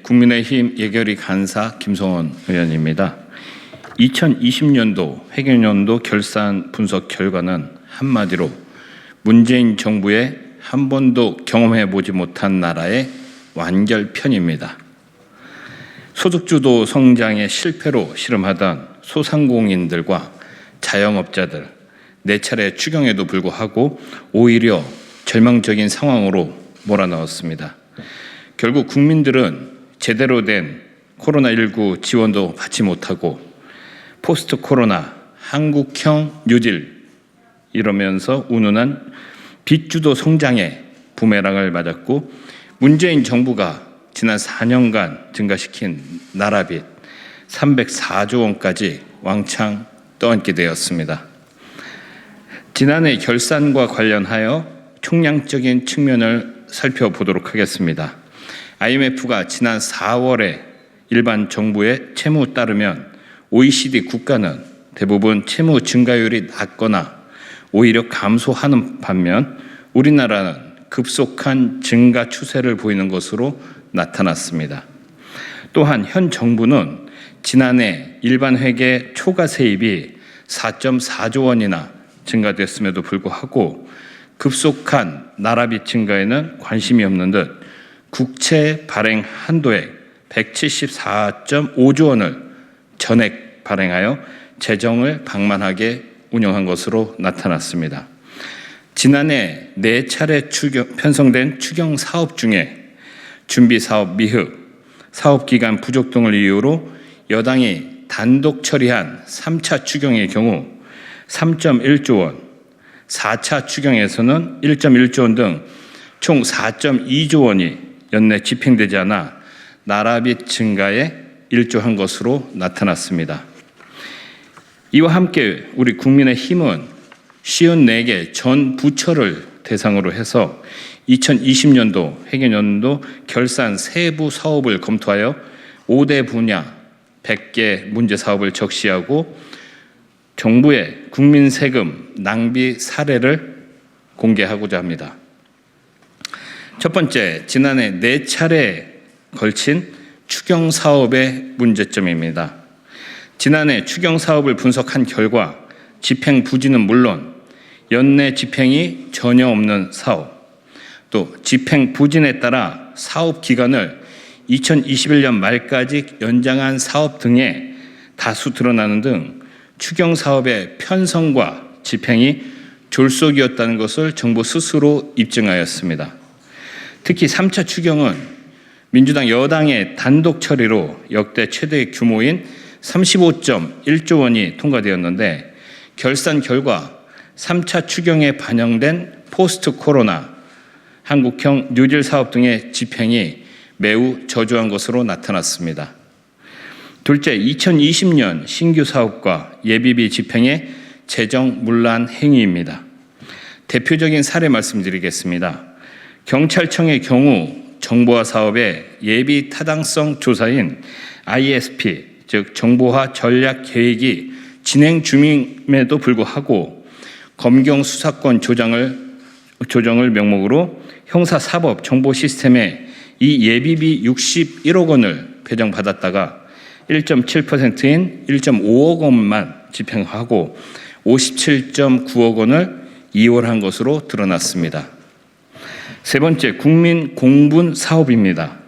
국민의힘 예결위 간사 김성원 의원입니다. 2020년도 회계연도 결산 분석 결과는 한마디로 문재인 정부의 한 번도 경험해보지 못한 나라의 완결편입니다. 소득주도 성장의 실패로 실험하던 소상공인들과 자영업자들 4차례 추경에도 불구하고 오히려 절망적인 상황으로 몰아넣었습니다. 결국 국민들은 제대로 된 코로나19 지원도 받지 못하고 포스트 코로나 한국형 뉴딜 이러면서 운운한 빚주도 성장의 부메랑을 맞았고 문재인 정부가 지난 4년간 증가시킨 나라빚 304조 원까지 왕창 떠안게 되었습니다. 지난해 결산과 관련하여 총량적인 측면을 살펴보도록 하겠습니다. IMF가 지난 4월에 일반 정부의 채무 따르면 OECD 국가는 대부분 채무 증가율이 낮거나 오히려 감소하는 반면 우리나라는 급속한 증가 추세를 보이는 것으로 나타났습니다. 또한 현 정부는 지난해 일반 회계 초과 세입이 4.4조 원이나 증가됐음에도 불구하고 급속한 나라빚 증가에는 관심이 없는 듯 국채 발행 한도액 174.5조 원을 전액 발행하여 재정을 방만하게 운영한 것으로 나타났습니다. 지난해 4차례 편성된 추경 사업 중에 준비사업 미흡, 사업기간 부족 등을 이유로 여당이 단독 처리한 3차 추경의 경우 3.1조 원, 4차 추경에서는 1.1조 원 등 총 4.2조 원이 연내 집행되지 않아 나라빚 증가에 일조한 것으로 나타났습니다. 이와 함께 우리 국민의힘은 54개 전 부처를 대상으로 해서 2020년도 회계연도 결산 세부 사업을 검토하여 5대 분야 100개 문제 사업을 적시하고 정부의 국민 세금 낭비 사례를 공개하고자 합니다. 첫 번째, 지난해 4차례 걸친 추경 사업의 문제점입니다. 지난해 추경 사업을 분석한 결과 집행 부진은 물론 연내 집행이 전혀 없는 사업, 또 집행 부진에 따라 사업 기간을 2021년 말까지 연장한 사업 등에 다수 드러나는 등 추경 사업의 편성과 집행이 졸속이었다는 것을 정부 스스로 입증하였습니다. 특히 3차 추경은 민주당 여당의 단독 처리로 역대 최대 규모인 35.1조 원이 통과되었는데 결산 결과 3차 추경에 반영된 포스트 코로나, 한국형 뉴딜 사업 등의 집행이 매우 저조한 것으로 나타났습니다. 둘째, 2020년 신규 사업과 예비비 집행의 재정 문란 행위입니다. 대표적인 사례 말씀드리겠습니다. 경찰청의 경우 정보화 사업의 예비 타당성 조사인 ISP, 즉 정보화 전략 계획이 진행 중임에도 불구하고 검경 수사권 조정을 명목으로 형사사법 정보 시스템에 이 예비비 61억 원을 배정받았다가 1.7%인 1.5억 원만 집행하고 57.9억 원을 이월한 것으로 드러났습니다. 세 번째, 국민 공분 사업입니다.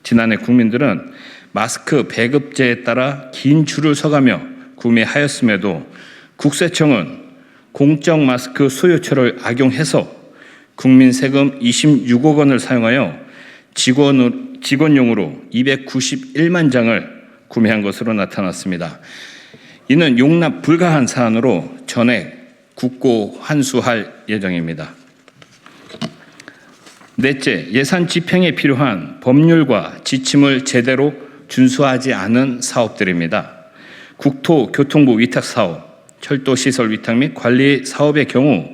지난해 국민들은 마스크 배급제에 따라 긴 줄을 서가며 구매하였음에도 국세청은 공적 마스크 수요처를 악용해서 국민 세금 26억 원을 사용하여 직원용으로 291만 장을 구매한 것으로 나타났습니다. 이는 용납 불가한 사안으로 전액 국고 환수할 예정입니다. 넷째, 예산 집행에 필요한 법률과 지침을 제대로 준수하지 않은 사업들입니다. 국토교통부 위탁 사업, 철도시설 위탁 및 관리 사업의 경우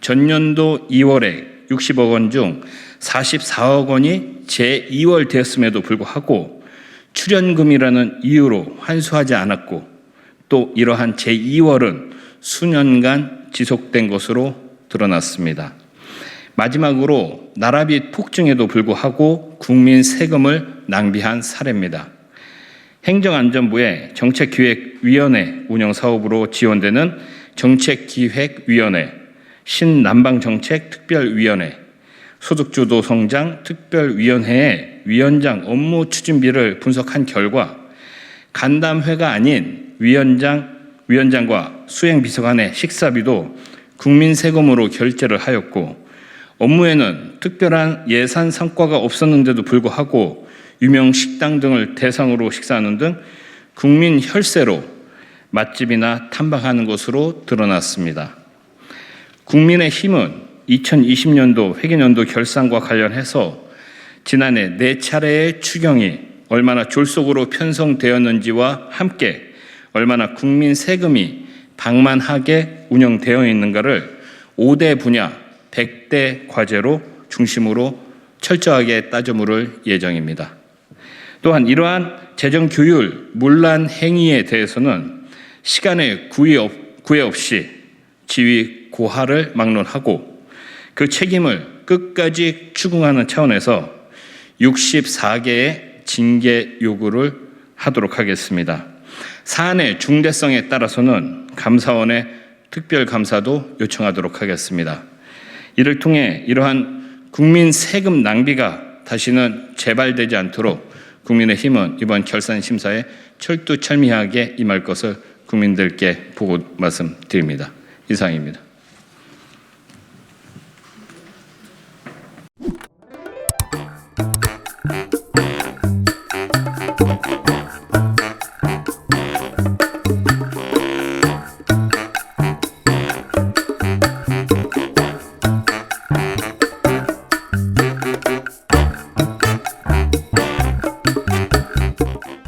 전년도 2월에 60억 원 중 44억 원이 제2월 되었음에도 불구하고 출연금이라는 이유로 환수하지 않았고 또 이러한 제2월은 수년간 지속된 것으로 드러났습니다. 마지막으로 나라빚 폭증에도 불구하고 국민 세금을 낭비한 사례입니다. 행정안전부의 정책기획위원회 운영사업으로 지원되는 정책기획위원회, 신남방정책특별위원회, 소득주도성장특별위원회의 위원장 업무 추진비를 분석한 결과 간담회가 아닌 위원장과 수행비서관의 식사비도 국민 세금으로 결제를 하였고 업무에는 특별한 예산 성과가 없었는데도 불구하고 유명 식당 등을 대상으로 식사하는 등 국민 혈세로 맛집이나 탐방하는 것으로 드러났습니다. 국민의힘은 2020년도 회계연도 결산과 관련해서 지난해 4차례의 추경이 얼마나 졸속으로 편성되었는지와 함께 얼마나 국민 세금이 방만하게 운영되어 있는가를 5대 분야 100대 과제로 중심으로 철저하게 따져 물을 예정입니다. 또한 이러한 재정 규율 문란 행위에 대해서는 시간의 구애 없이 지위 고하를 막론하고 그 책임을 끝까지 추궁하는 차원에서 64개의 징계 요구를 하도록 하겠습니다. 사안의 중대성에 따라서는 감사원의 특별감사도 요청하도록 하겠습니다. 이를 통해 이러한 국민 세금 낭비가 다시는 재발되지 않도록 국민의힘은 이번 결산 심사에 철두철미하게 임할 것을 국민들께 보고 말씀드립니다. 이상입니다.